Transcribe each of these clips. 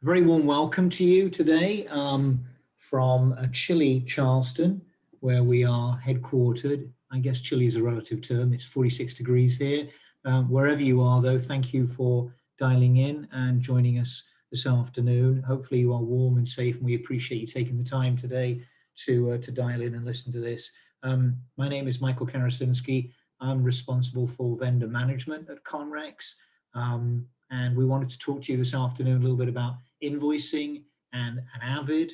Very warm welcome to you today from chilly Charleston, where we are headquartered. I guess chilly is a relative term. It's 46 degrees here. Wherever you are, though, thank you for dialing in and joining us this afternoon. Hopefully you are warm and safe, and we appreciate you taking the time today to dial in and listen to this. My name is Michael Karasinski. I'm responsible for vendor management at Conrex. And we wanted to talk to you this afternoon a little bit about invoicing and AVID.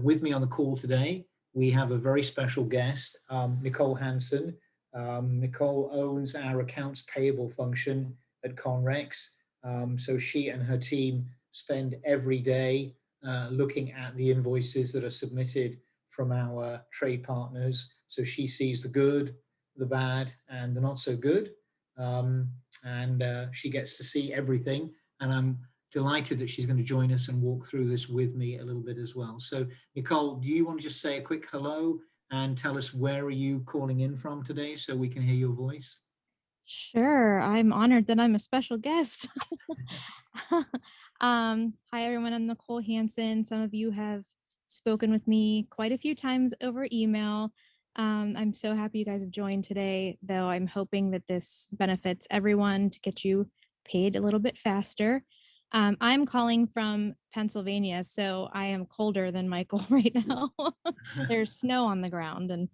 With me on the call today, we have a very special guest, Nicole Hansen. Nicole owns our accounts payable function at Conrex. So she and her team spend every day looking at the invoices that are submitted from our trade partners. So she sees the good, the bad, and the not so good. She gets to see everything, and I'm delighted that she's going to join us and walk through this with me a little bit as well. So Nicole, do you want to just say a quick hello and tell us where are you calling in from today so we can hear your voice? Sure, I'm honored that I'm a special guest. Hi everyone, I'm Nicole Hansen. Some of you have spoken with me quite a few times over email. I'm so happy you guys have joined today, though I'm hoping that this benefits everyone to get you paid a little bit faster. I'm calling from Pennsylvania, so I am colder than Michael right now. There's snow on the ground, and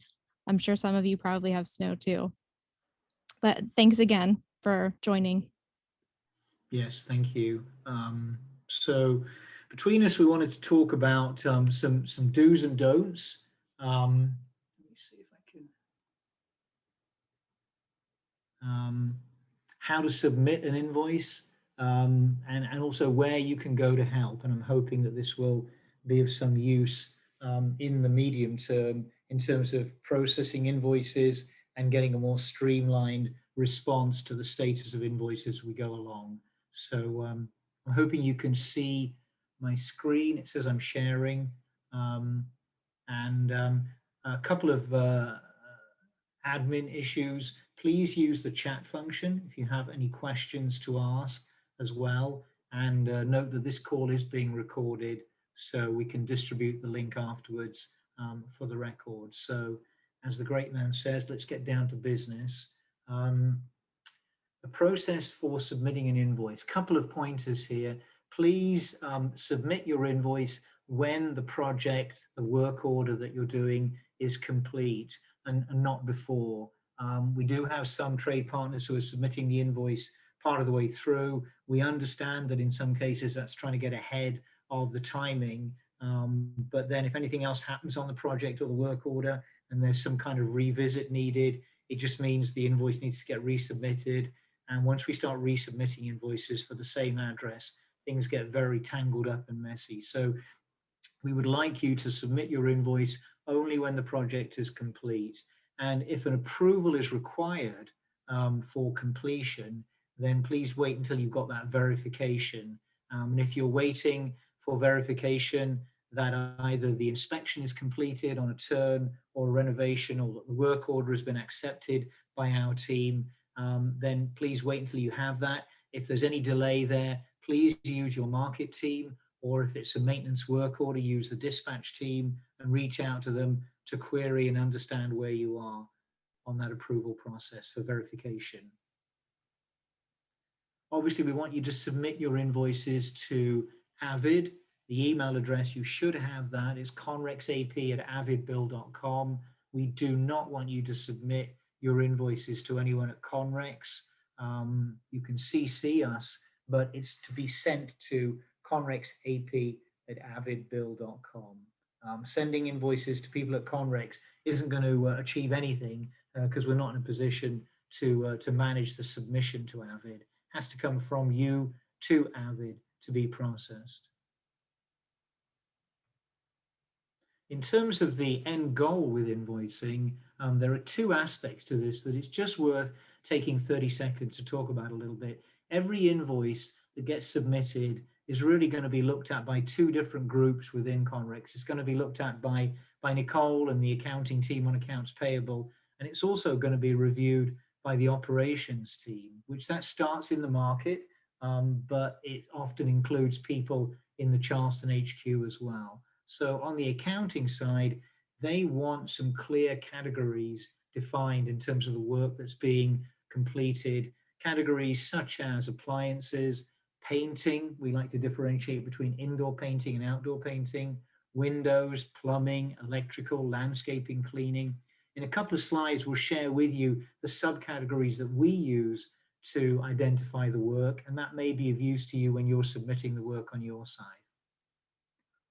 I'm sure some of you probably have snow too. But thanks again for joining. Yes, thank you. So between us, we wanted to talk about some do's and don'ts. Let me see if I can. How to submit an invoice, and also where you can go to help. And I'm hoping that this will be of some use in the medium term in terms of processing invoices and getting a more streamlined response to the status of invoices as we go along. So I'm hoping you can see my screen. It says I'm sharing, and a couple of admin issues. Please use the chat function if you have any questions to ask as well. And note that this call is being recorded, so we can distribute the link afterwards for the record. So as the great man says, let's get down to business. The process for submitting an invoice, couple of pointers here. Please submit your invoice when the project, the work order that you're doing is complete and not before. We do have some trade partners who are submitting the invoice part of the way through. We understand that in some cases that's trying to get ahead of the timing. But then if anything else happens on the project or the work order and there's some kind of revisit needed, it just means the invoice needs to get resubmitted. And once we start resubmitting invoices for the same address, things get very tangled up and messy. So we would like you to submit your invoice only when the project is complete. And if an approval is required for completion, then please wait until you've got that verification. And if you're waiting for verification that either the inspection is completed on a turn or a renovation, or that the work order has been accepted by our team, then please wait until you have that. If there's any delay there, please use your market team, or if it's a maintenance work order, use the dispatch team and reach out to them to query and understand where you are on that approval process for verification. Obviously, we want you to submit your invoices to AVID. The email address, you should have that, is conrexap@avidbill.com. We do not want you to submit your invoices to anyone at Conrex. You can CC us, but it's to be sent to conrexap@avidbill.com. Sending invoices to people at Conrex isn't going to achieve anything because we're not in a position to manage the submission to AVID. It has to come from you to AVID to be processed. In terms of the end goal with invoicing, there are two aspects to this that it's just worth taking 30 seconds to talk about a little bit. Every invoice that gets submitted is really going to be looked at by two different groups within Conrex. It's going to be looked at by Nicole and the accounting team on accounts payable, and it's also going to be reviewed by the operations team, which that starts in the market but it often includes people in the Charleston HQ as well. So on the accounting side, they want some clear categories defined in terms of the work that's being completed, categories such as appliances, painting. We like to differentiate between indoor painting and outdoor painting, windows, plumbing, electrical, landscaping, cleaning. In a couple of slides, we'll share with you the subcategories that we use to identify the work, and that may be of use to you when you're submitting the work on your side.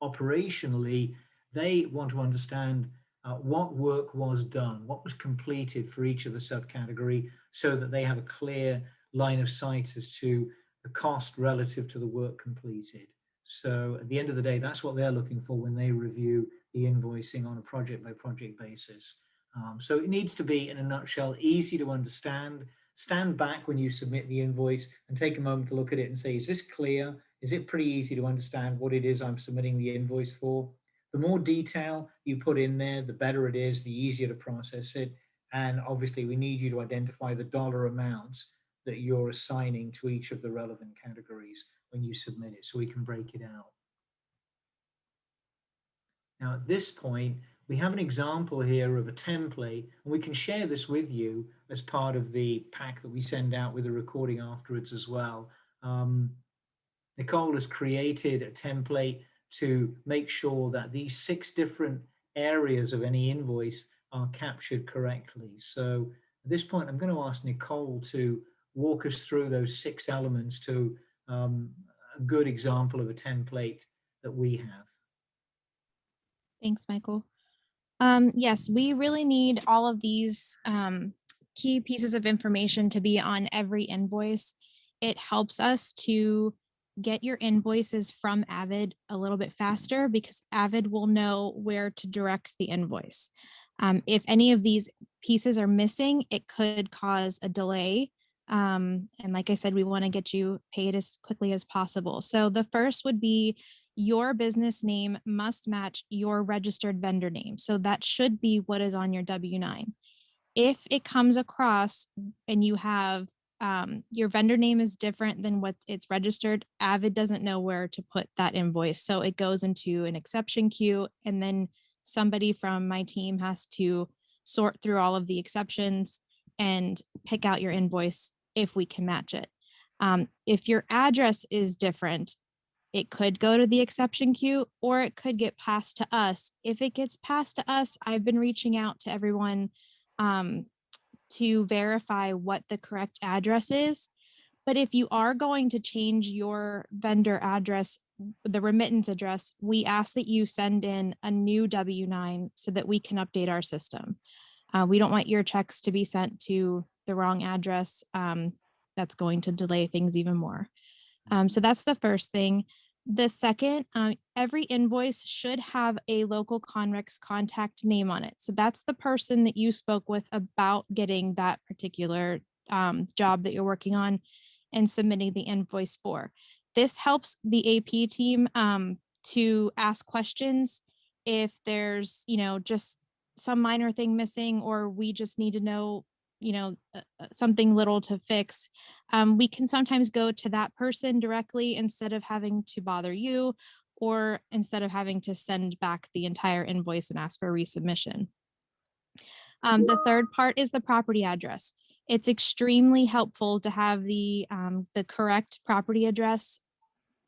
Operationally, they want to understand what work was done, what was completed for each of the subcategory, so that they have a clear line of sight as to the cost relative to the work completed. So at the end of the day, that's what they're looking for when they review the invoicing on a project by project basis. So it needs to be, in a nutshell, easy to understand. Stand back when you submit the invoice and take a moment to look at it and say, is this clear? Is it pretty easy to understand what it is I'm submitting the invoice for? The more detail you put in there, the better it is, the easier to process it. And obviously, we need you to identify the dollar amounts that you're assigning to each of the relevant categories when you submit it, so we can break it out. Now, at this point, we have an example here of a template, and we can share this with you as part of the pack that we send out with the recording afterwards as well. Nicole has created a template to make sure that these 6 different areas of any invoice are captured correctly. So at this point, I'm going to ask Nicole to walk us through those 6 elements to a good example of a template that we have. Thanks, Michael. Yes, we really need all of these key pieces of information to be on every invoice. It helps us to get your invoices from AVID a little bit faster because AVID will know where to direct the invoice. If any of these pieces are missing, it could cause a delay. And like I said, we want to get you paid as quickly as possible. So the first would be your business name must match your registered vendor name. So that should be what is on your W-9. If it comes across and you have your vendor name is different than what it's registered, AVID doesn't know where to put that invoice. So it goes into an exception queue, and then somebody from my team has to sort through all of the exceptions and pick out your invoice if we can match it. If your address is different, it could go to the exception queue or it could get passed to us. If it gets passed to us, I've been reaching out to everyone to verify what the correct address is. But if you are going to change your vendor address, the remittance address, we ask that you send in a new W-9 so that we can update our system. We don't want your checks to be sent to the wrong address. That's going to delay things even more. So that's the first thing. The second, every invoice should have a local Conrex contact name on it. So that's the person that you spoke with about getting that particular job that you're working on and submitting the invoice for. This helps the AP team to ask questions if there's, just some minor thing missing, or we just need to know something little to fix. We can sometimes go to that person directly instead of having to bother you, or instead of having to send back the entire invoice and ask for resubmission. The third part is the property address. It's extremely helpful to have the correct property address,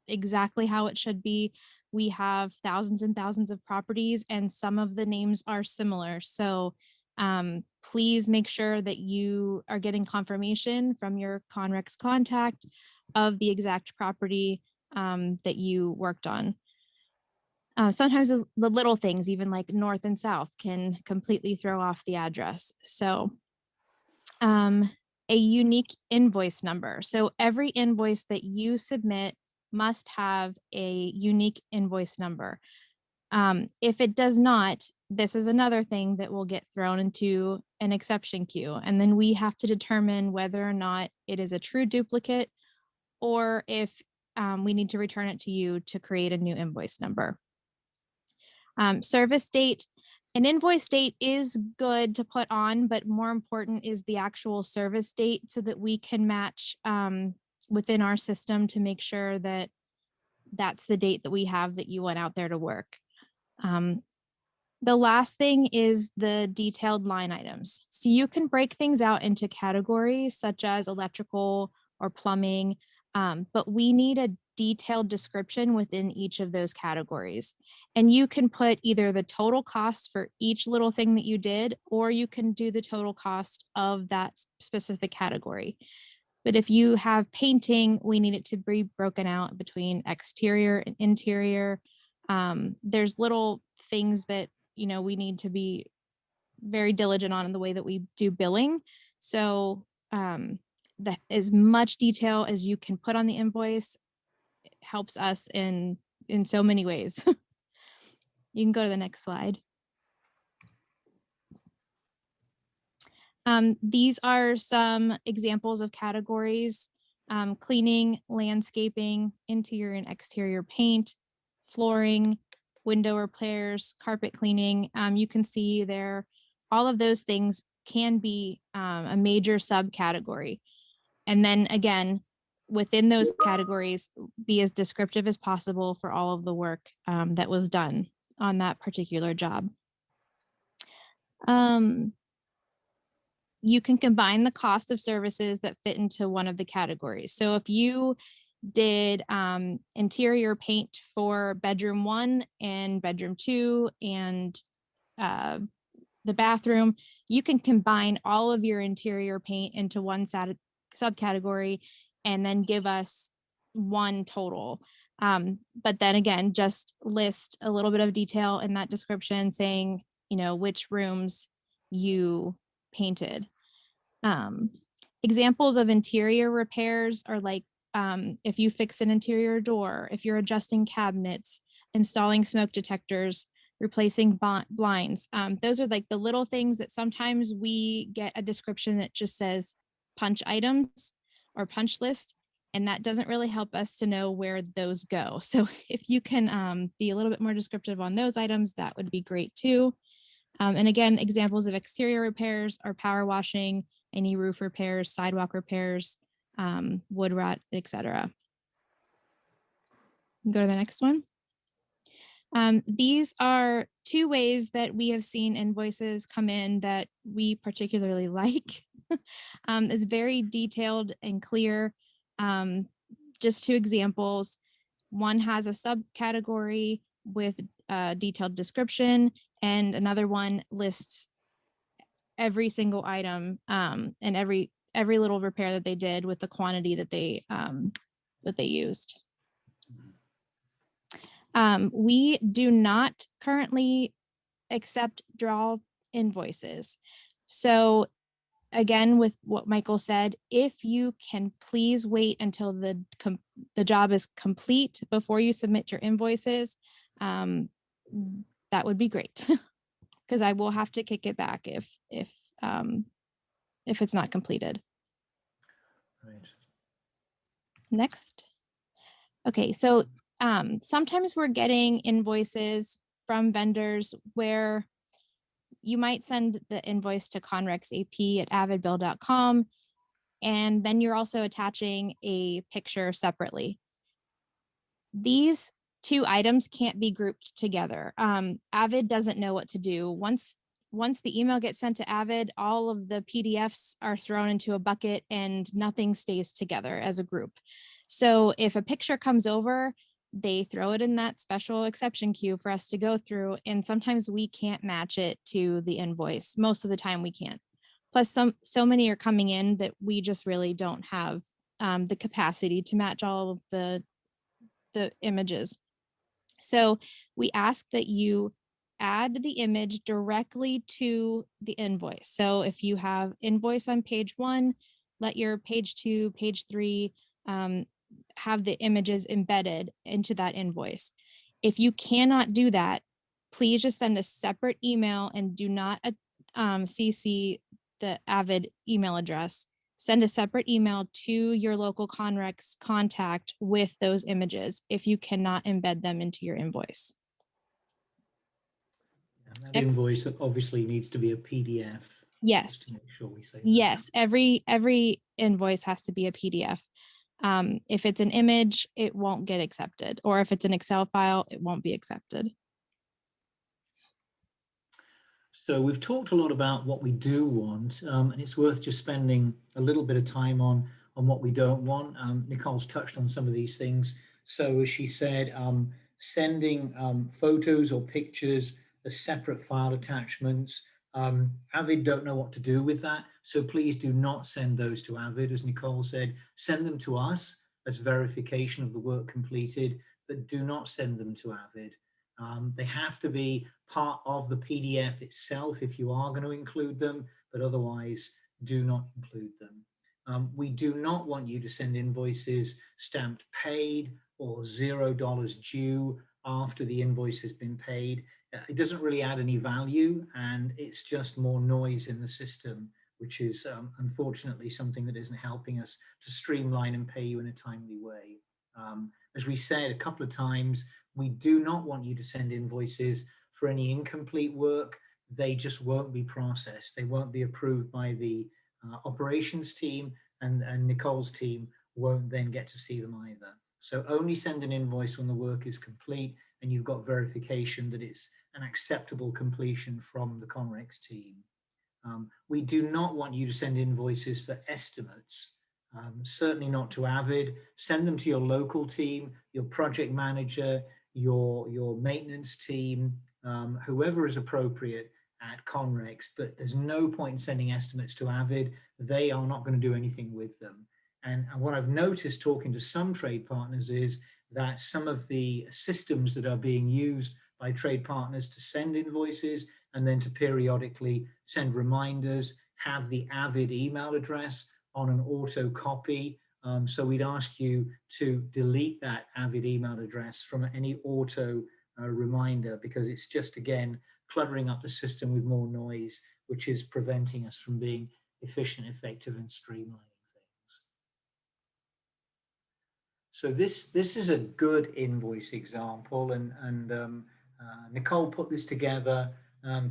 exactly how it should be. We have thousands and thousands of properties, and some of the names are similar. So please make sure that you are getting confirmation from your Conrex contact of the exact property that you worked on. Sometimes the little things, even like north and south, can completely throw off the address. So a unique invoice number. So every invoice that you submit must have a unique invoice number. If it does not, this is another thing that will get thrown into an exception queue. And then we have to determine whether or not it is a true duplicate or if we need to return it to you to create a new invoice number. Service date. An invoice date is good to put on, but more important is the actual service date so that we can match within our system to make sure that that's the date that we have that you went out there to work. The last thing is the detailed line items. So you can break things out into categories such as electrical or plumbing, but we need a detailed description within each of those categories. And you can put either the total cost for each little thing that you did, or you can do the total cost of that specific category. But if you have painting, we need it to be broken out between exterior and interior. There's little things that, you know, we need to be very diligent on in the way that we do billing. So that as much detail as you can put on the invoice helps us in so many ways. You can go to the next slide. These are some examples of categories: cleaning, landscaping, interior and exterior paint, flooring, window repairs, carpet cleaning. You can see there, all of those things can be a major subcategory. And then again, within those categories, be as descriptive as possible for all of the work that was done on that particular job. You can combine the cost of services that fit into one of the categories. So if you did interior paint for bedroom 1 and bedroom 2 and the bathroom, you can combine all of your interior paint into one subcategory and then give us one total. But then again, just list a little bit of detail in that description saying, you know, which rooms you painted. Examples of interior repairs are like if you fix an interior door, if you're adjusting cabinets, installing smoke detectors, replacing blinds. Those are like the little things that sometimes we get a description that just says punch items or punch list, and that doesn't really help us to know where those go. So if you can be a little bit more descriptive on those items, that would be great too. And again, examples of exterior repairs are power washing, any roof repairs, sidewalk repairs, wood rot, etc. Go to the next one. These are 2 ways that we have seen invoices come in that we particularly like. It's very detailed and clear. Just 2 examples. One has a subcategory with a detailed description, and another one lists every single item and every little repair that they did with the quantity that they used. We do not currently accept draw invoices. So again, with what Michael said, if you can please wait until the job is complete before you submit your invoices, that would be great. Because I will have to kick it back if it's not completed. Right. Next. Okay, so sometimes we're getting invoices from vendors where you might send the invoice to conrexap@avidbill.com, and then you're also attaching a picture separately. These 2 items can't be grouped together. Avid doesn't know what to do. Once the email gets sent to Avid, all of the PDFs are thrown into a bucket and nothing stays together as a group. So if a picture comes over, they throw it in that special exception queue for us to go through. And sometimes we can't match it to the invoice. Most of the time we can't. Plus so many are coming in that we just really don't have the capacity to match all of the images. So we ask that you add the image directly to the invoice. So if you have invoice on page 1, let your page 2, page 3 have the images embedded into that invoice. If you cannot do that, please just send a separate email and do not CC the Avid email address. Send a separate email to your local Conrex contact with those images if you cannot embed them into your invoice. And that invoice obviously needs to be a PDF. Yes. To make sure we say that. Yes, every invoice has to be a PDF. If it's an image, it won't get accepted. Or if it's an Excel file, it won't be accepted. So we've talked a lot about what we do want, and it's worth just spending a little bit of time on what we don't want. Nicole's touched on some of these things. So as she said, sending photos or pictures as separate file attachments. AVID don't know what to do with that, so please do not send those to AVID. As Nicole said, send them to us as verification of the work completed, but do not send them to AVID. They have to be part of the PDF itself if you are going to include them, but otherwise do not include them. We do not want you to send invoices stamped paid or $0 due after the invoice has been paid. It doesn't really add any value, and it's just more noise in the system, which is unfortunately something that isn't helping us to streamline and pay you in a timely way. As we said a couple of times, we do not want you to send invoices for any incomplete work. They just won't be processed. They won't be approved by the operations team, and Nicole's team won't then get to see them either. So only send an invoice when the work is complete and you've got verification that it's an acceptable completion from the Conrex team. We do not want you to send invoices for estimates. Certainly not to AVID. Send them to your local team, your project manager, your maintenance team, whoever is appropriate at Conrex, but there's no point in sending estimates to AVID. They are not going to do anything with them. And what I've noticed talking to some trade partners is that some of the systems that are being used by trade partners to send invoices and then to periodically send reminders have the AVID email address on an auto copy. So we'd ask you to delete that AVID email address from any auto reminder, because it's just, again, cluttering up the system with more noise, which is preventing us from being efficient, effective, and streamlining things. So this is a good invoice example, and Nicole put this together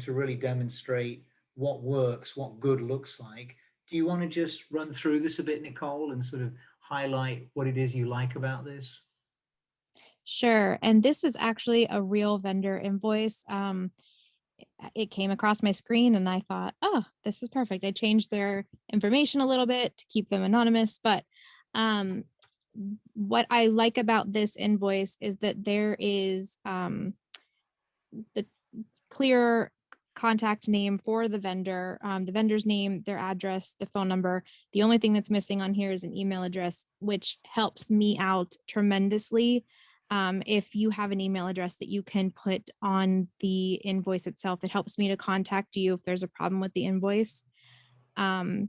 to really demonstrate what works, what good looks like. Do you want to just run through this a bit, Nicole, and sort of highlight what it is you like about this? Sure. And this is actually a real vendor invoice. It came across my screen and I thought, oh, this is perfect. I changed their information a little bit to keep them anonymous. But what I like about this invoice is that there is the clear contact name for the vendor's name, their address, the phone number. The only thing that's missing on here is an email address, which helps me out tremendously. If you have an email address that you can put on the invoice itself, it helps me to contact you if there's a problem with the invoice. Some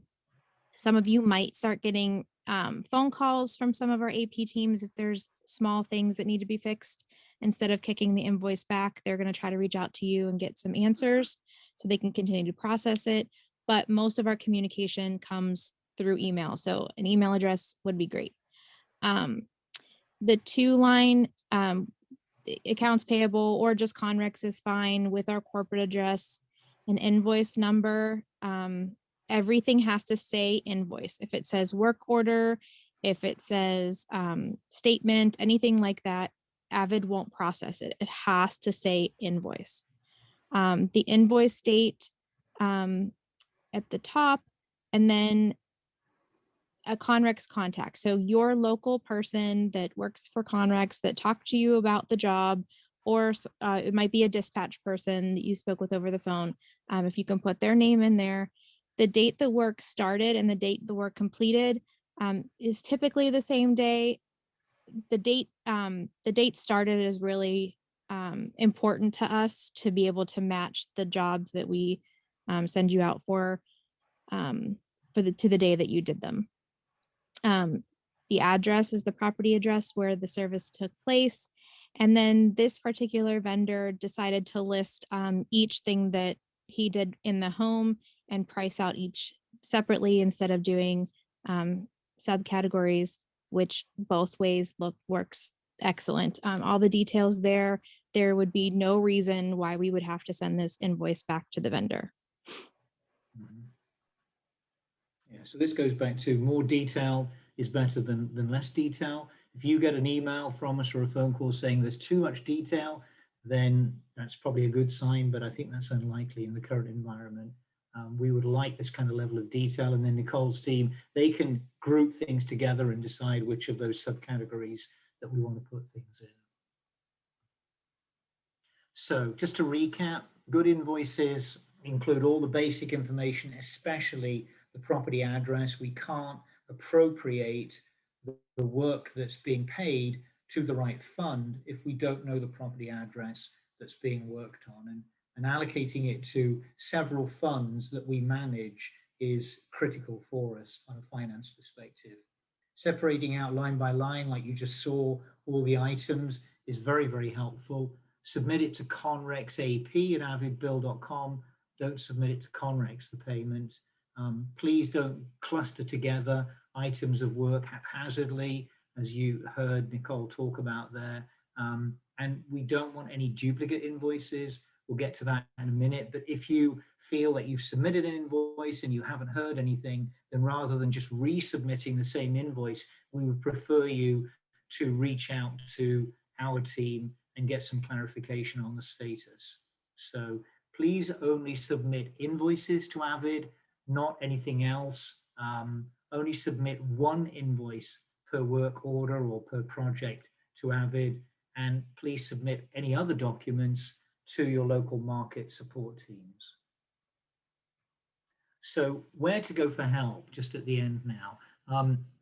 of you might start getting phone calls from some of our AP teams if there's small things that need to be fixed. Instead of kicking the invoice back, they're going to try to reach out to you and get some answers so they can continue to process it. But most of our communication comes through email. So an email address would be great. The 2-line accounts payable or just Conrex is fine with our corporate address, an invoice number. Everything has to say invoice. If it says work order, if it says statement, anything like that, AVID won't process it. It has to say invoice. The invoice date at the top, and then a Conrex contact. So your local person that works for Conrex that talked to you about the job, or it might be a dispatch person that you spoke with over the phone. If you can put their name in there, the date the work started and the date the work completed is typically the same day. The date started is really important to us to be able to match the jobs that we send you out for to the day that you did them. The address is the property address where the service took place. And then this particular vendor decided to list each thing that he did in the home and price out each separately instead of doing subcategories, which both ways works excellent. All the details there would be no reason why we would have to send this invoice back to the vendor. Yeah, so this goes back to more detail is better than less detail. If you get an email from us or a phone call saying there's too much detail, then that's probably a good sign, but I think that's unlikely in the current environment. We would like this kind of level of detail, and then Nicole's team, they can group things together and decide which of those subcategories that we want to put things in. So just to recap, good invoices include all the basic information, especially the property address. We can't appropriate the work that's being paid to the right fund if we don't know the property address that's being worked on. And allocating it to several funds that we manage is critical for us on a finance perspective. Separating out line by line, like you just saw, all the items is very, very helpful. Submit it to conrexap@avidbill.com. Don't submit it to Conrex, the payment. Please don't cluster together items of work haphazardly, as you heard Nicole talk about there. And we don't want any duplicate invoices. We'll get to that in a minute. But if you feel that you've submitted an invoice and you haven't heard anything, then rather than just resubmitting the same invoice, we would prefer you to reach out to our team and get some clarification on the status. So please only submit invoices to AVID, not anything else. Only submit one invoice per work order or per project to AVID, and please submit any other documents to your local market support teams. So where to go for help, just at the end now.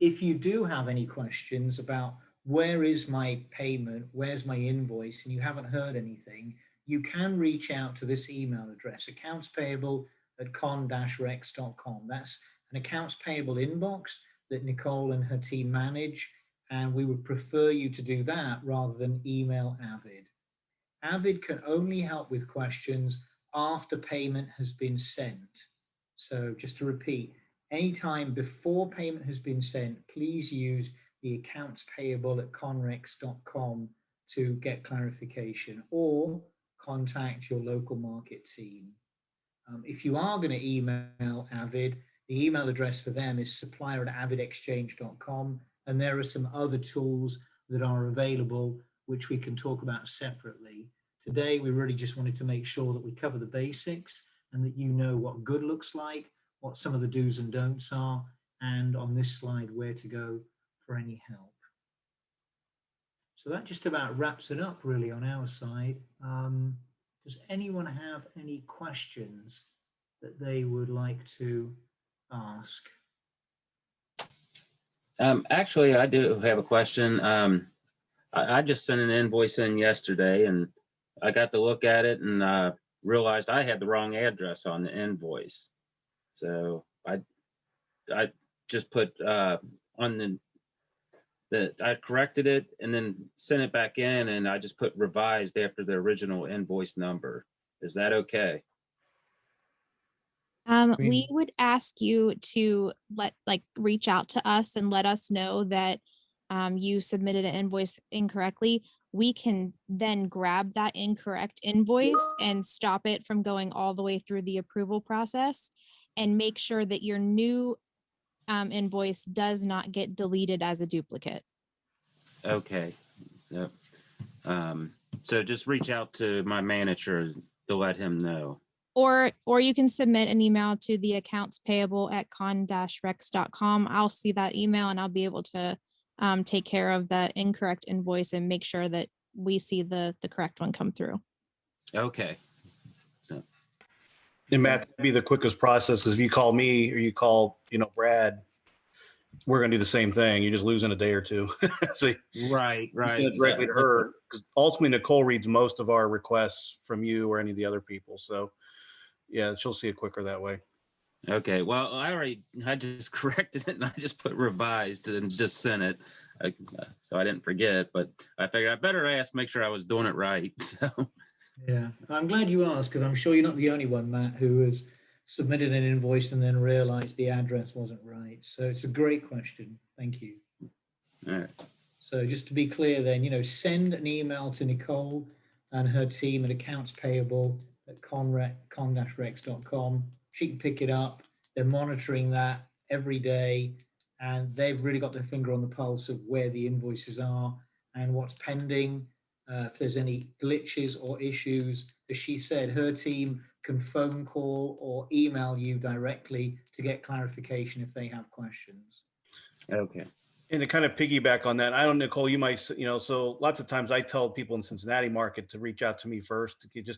If you do have any questions about where is my payment, where's my invoice, and you haven't heard anything, you can reach out to this email address, accountspayable@con-rex.com. That's an accounts payable inbox that Nicole and her team manage, and we would prefer you to do that rather than email AVID. AVID can only help with questions after payment has been sent. So just to repeat, anytime before payment has been sent, please use the accounts payable@conrex.com to get clarification, or contact your local market team. If you are going to email AVID, the email address for them is supplier@avidexchange.com, and there are some other tools that are available which we can talk about separately. Today, we really just wanted to make sure that we cover the basics and that you know what good looks like, what some of the do's and don'ts are, and on this slide, where to go for any help. So that just about wraps it up really on our side. Does anyone have any questions that they would like to ask? Actually, I do have a question. I just sent an invoice in yesterday, and I got to look at it and realized I had the wrong address on the invoice. So I just put on I corrected it and then sent it back in, and I just put revised after the original invoice number. Is that okay? We would ask you to reach out to us and let us know that you submitted an invoice incorrectly. We can then grab that incorrect invoice and stop it from going all the way through the approval process and make sure that your new invoice does not get deleted as a duplicate. Okay. So just reach out to my manager to let him know. Or you can submit an email to the accounts payable@con-rex.com. I'll see that email and I'll be able to take care of the incorrect invoice and make sure that we see the correct one come through. Okay. And Matt, that'd be the quickest process, because if you call me or you call, Brad, we're going to do the same thing. You just lose in a day or two. So right. Directly to her, because ultimately Nicole reads most of our requests from you or any of the other people. So yeah, she'll see it quicker that way. Okay. Well, I just corrected it and I just put revised and just sent it. So I didn't forget, but I figured I better ask, make sure I was doing it right. So. Yeah, I'm glad you asked, because I'm sure you're not the only one, Matt, who has submitted an invoice and then realized the address wasn't right. So it's a great question. Thank you. All right. So just to be clear then, send an email to Nicole and her team at accounts payable@con-rex.com. She can pick it up. They're monitoring that every day, and they've really got their finger on the pulse of where the invoices are and what's pending. If there's any glitches or issues, as she said, her team can phone call or email you directly to get clarification if they have questions. Okay. And to kind of piggyback on that, I don't know, Nicole, you might, so lots of times I tell people in Cincinnati market to reach out to me first to get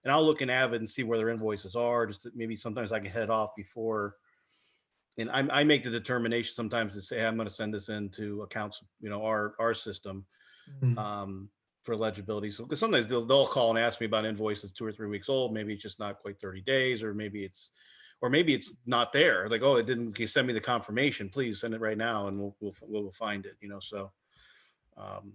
and I'll look in AVID and see where their invoices are. Just maybe sometimes I can head off before. And I make the determination sometimes to say, hey, I'm going to send this into accounts, our system for legibility. So because sometimes they'll call and ask me about invoices 2 or 3 weeks old. Maybe it's just not quite 30 days, or maybe it's not there. Like, oh, it didn't. Can you send me the confirmation? Please send it right now, and we'll find it. So.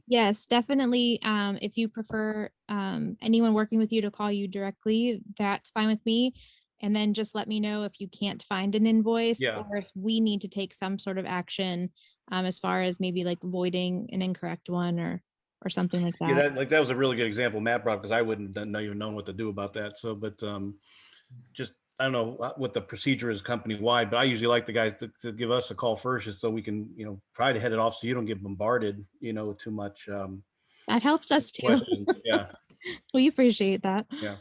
Yes, definitely. If you prefer anyone working with you to call you directly, that's fine with me. And then just let me know if you can't find an invoice, Yeah. or if we need to take some sort of action as far as maybe like voiding an incorrect one or something like that. Yeah, that was a really good example Matt brought, because I wouldn't even known what to do about that. So, but just I don't know what the procedure is company wide, but I usually like the guys to give us a call first, just so we can try to head it off so you don't get bombarded too much. That helps us too. Questions. Yeah. We appreciate that. Yeah.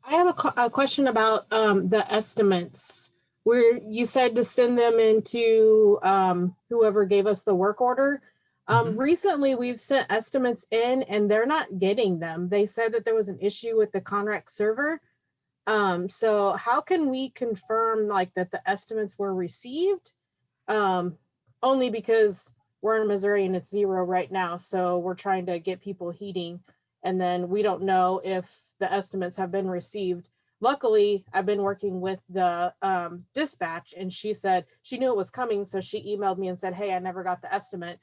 I have a question about the estimates, where you said to send them into whoever gave us the work order. Recently, we've sent estimates in and they're not getting them. They said that there was an issue with the Conrex server. So how can we confirm like that the estimates were received? Only because we're in Missouri and it's 0 right now. So we're trying to get people heating, and then we don't know if the estimates have been received. Luckily, I've been working with the dispatch, and she said she knew it was coming. So she emailed me and said, hey, I never got the estimate.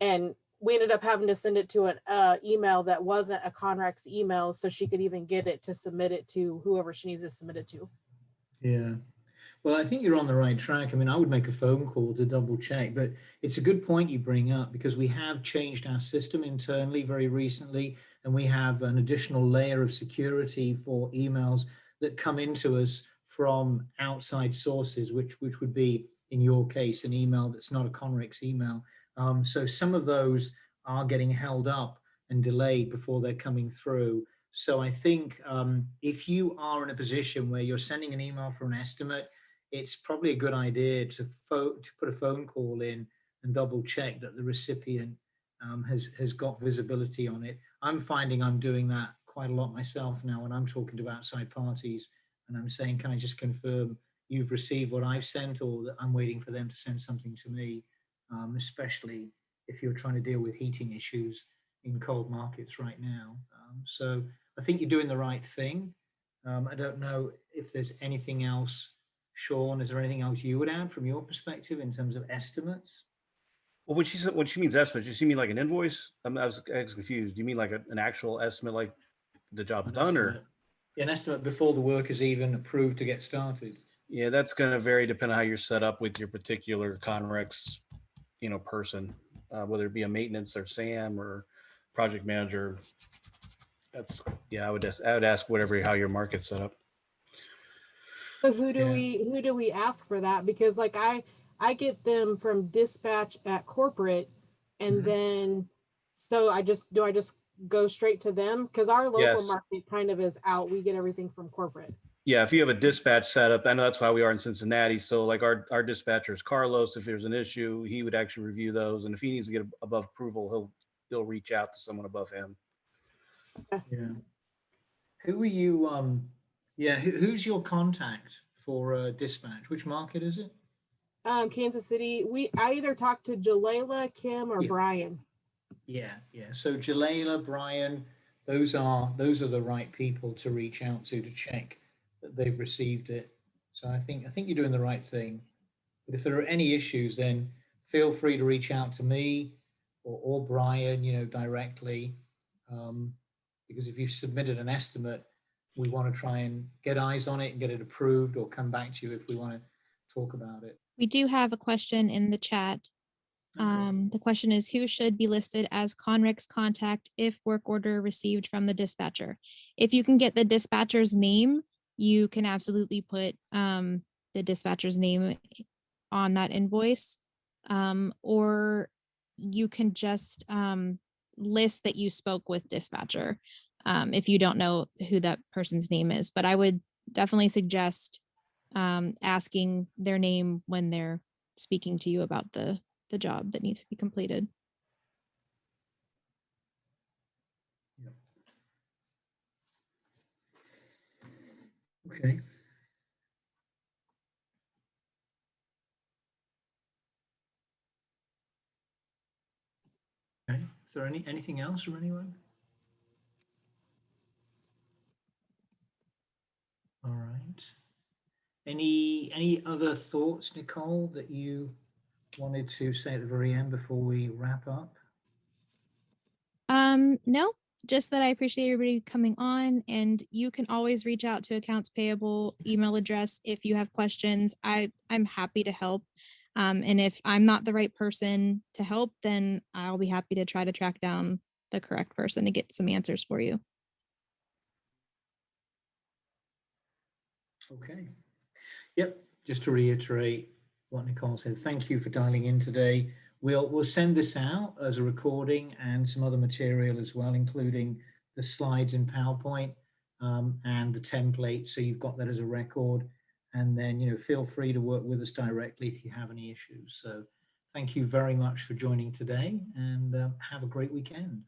And we ended up having to send it to an email that wasn't a Conrex email, so she could even get it to submit it to whoever she needs to submit it to. Yeah. Well, I think you're on the right track. I mean, I would make a phone call to double check, but it's a good point you bring up, because we have changed our system internally very recently, and we have an additional layer of security for emails that come into us from outside sources, which would be, in your case, an email that's not a Conrex email. So some of those are getting held up and delayed before they're coming through. So I think if you are in a position where you're sending an email for an estimate, it's probably a good idea to put a phone call in and double check that the recipient has got visibility on it. I'm finding I'm doing that quite a lot myself now when I'm talking to outside parties, and I'm saying, can I just confirm you've received what I've sent, or that I'm waiting for them to send something to me, especially if you're trying to deal with heating issues in cold markets right now. So I think you're doing the right thing. I don't know if there's anything else. Sean, is there anything else you would add from your perspective in terms of estimates? Well, when she means estimate, does she mean like an invoice? I was confused. Do you mean like an actual estimate, like the job's done, or an estimate before the work is even approved to get started? Yeah, that's going to vary depending on how you're set up with your particular Conrex, person, whether it be a maintenance or SAM or project manager. I would ask how your market's set up. So who do we ask for that? Because like I get them from dispatch at corporate, and then so do I just go straight to them? Because our local market kind of is out. We get everything from corporate. Yeah, if you have a dispatch setup, I know that's why we are in Cincinnati. So like our dispatcher is Carlos. If there's an issue, he would actually review those, and if he needs to get above approval, he'll reach out to someone above him. Yeah. Who are you? Who's your contact for dispatch? Which market is it? Kansas City. I either talk to Jalela, Kim, or Brian. Yeah. So Jalela, Brian, those are the right people to reach out to check that they've received it. So I think you're doing the right thing. But if there are any issues, then feel free to reach out to me or Brian, directly. Because if you've submitted an estimate, we want to try and get eyes on it and get it approved, or come back to you if we want to talk about it. We do have a question in the chat. Okay. The question is, who should be listed as Conrex contact if work order received from the dispatcher? If you can get the dispatcher's name, you can absolutely put the dispatcher's name on that invoice, or you can just list that you spoke with dispatcher if you don't know who that person's name is. But I would definitely suggest asking their name when they're speaking to you about the job that needs to be completed. Okay. Okay. Is there anything else from anyone? All right. Any other thoughts, Nicole, that you wanted to say at the very end before we wrap up? No, just that I appreciate everybody coming on, and you can always reach out to accounts payable email address if you have questions. I'm happy to help. And if I'm not the right person to help, then I'll be happy to try to track down the correct person to get some answers for you. Okay. Yep. Just to reiterate what Nicole said, thank you for dialing in today. We'll send this out as a recording and some other material as well, including the slides in PowerPoint and the template. So you've got that as a record. And then, feel free to work with us directly if you have any issues. So thank you very much for joining today, and have a great weekend.